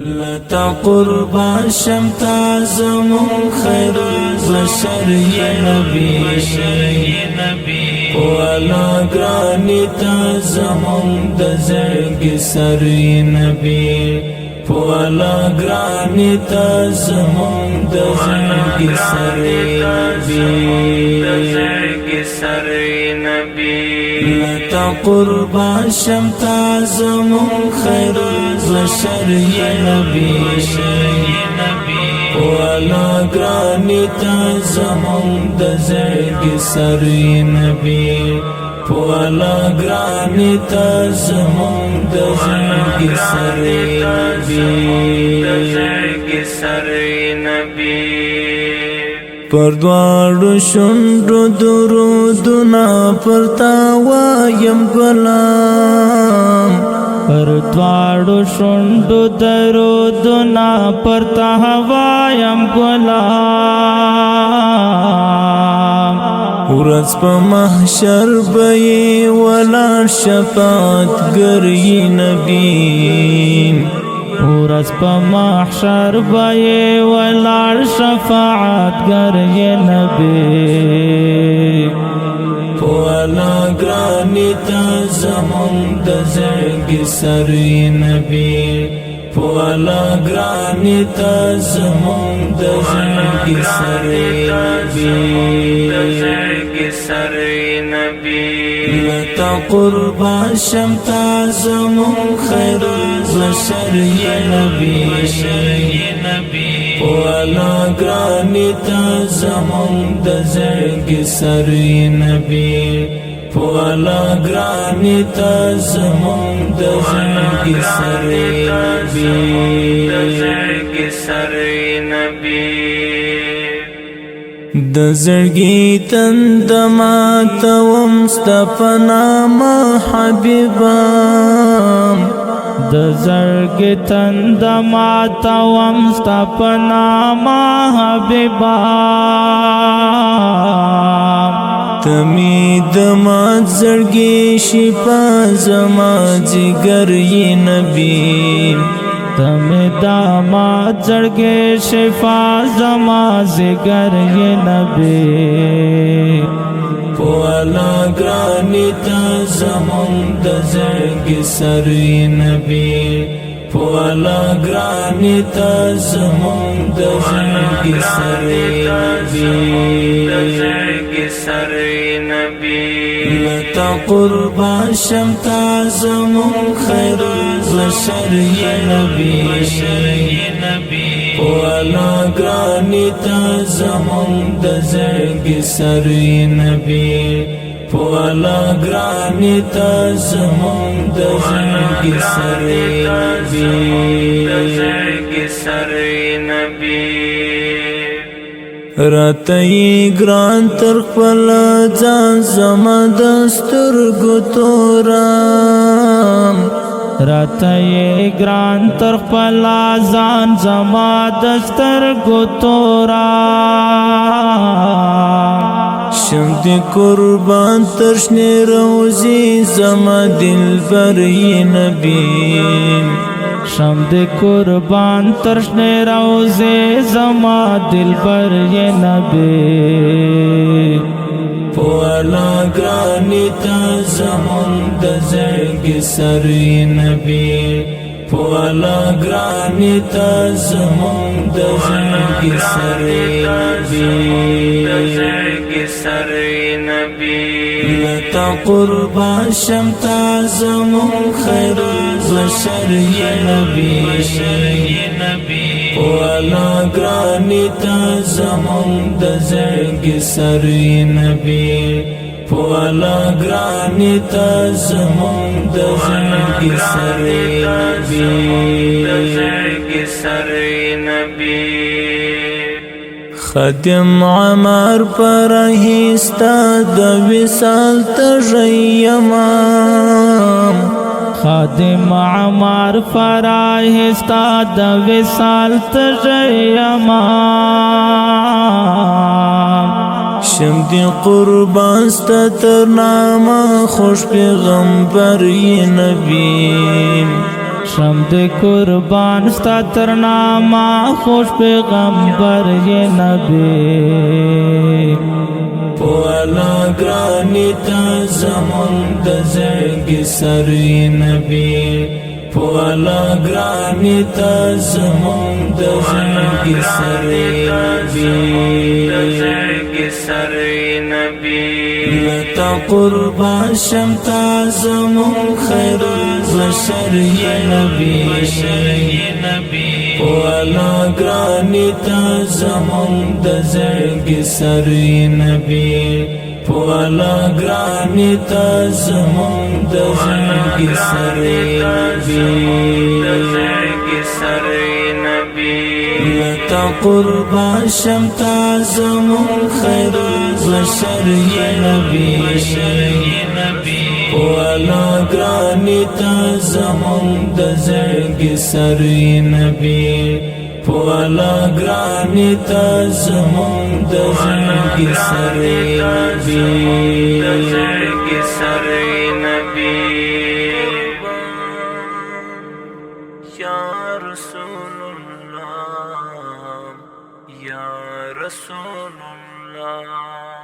لتا قربان شمتا زمون خیر البشر یا نبی والا گرانی تا زمون دزرگ سر نبی والا گرانی تا زمون دزرگ سر نبی لتا قربان شمتا زمون خیر البشر یا نبی والا گرانی تا زمون دزرگ سر نبی والا گرانی تا زمون دزرگ سر نبی پر دوارو شنڈو درودنا پر تاوایم گلام پر دوارو شنڈو درودنا پر تاوایم گلام ورځ په محشر به ولا شفاعت گری نبی ورځ په محشر به ولاړ شفاعت گر نبی والا گرانی تا زمون دزرگ سر نبی والا گرانی تا زمون دزرگ سر نبی لتا قربان شمتا زمون خیر البشر یا نبی والا گرانی تا زمون دزرگ سر نبی والا گرانی تا زمون دزرگ سر نبی دزرگی تند ماتوم ستپناما حبیبام دزرگ تند ماتوم ستپناما حبیبام تمی دمات زرگی شپا زما جگر نبی تم داماد زرگے شفا زما زگر نبی والا گرانی تا زمون دزرگ سر نبی والا گرانی تا زمون دزرگ سر نبی لتا قربان شمتا زمون خیر البشر یا نبی والا گرانی تا زمون دزرگ سر نبی والا گرانی تا زمون دزرگ سر نبی راتئی گران تر خپل ځان زما دسترګو تورام راتئی گران تر خپل ځان زما دسترګو تورام شم دی قربان ترشنی روزی زما دلبر نبی شم دی قربان ترشنی روزی زما دلبر نبی والا گرانی تا زمون دزرگ سر نبی والا گرانی تا زمون دزرگ سر نبی لتا قربان شمتا زمون خیر البشر یا نبی والا گرانی تا زمون دزرگ سر نبی والا گرانی تا زمون دزرگ سر نبی خدم عمر پرهیستا د وصال تژیمام خادم عمر فرایستا د وصال تژیمام شم دی قربان ستا تر نامه خوش پیغمبر نبی شم دے قربان ستا ترنامہ خوش پیغمبر یہ نبی پوالا گرانی تا زمون د زړګي سری نبی پوالا گرانی تا زمون د زړګي سری نبی لتا قربان شم تا زمون خیر البشر یا نبی پوالا گرانی تا زمون د زړګي سری نبی پوالا گرانی تا زمون د زړګي سری نبی لتا قربان شم تا زمون خیر البشر یا نبی پوالا گرانی تا زمون د زړګي سری نبی پوالا گرانی تا زمون د زړګي سری نبی یا رسول الله یا رسول الله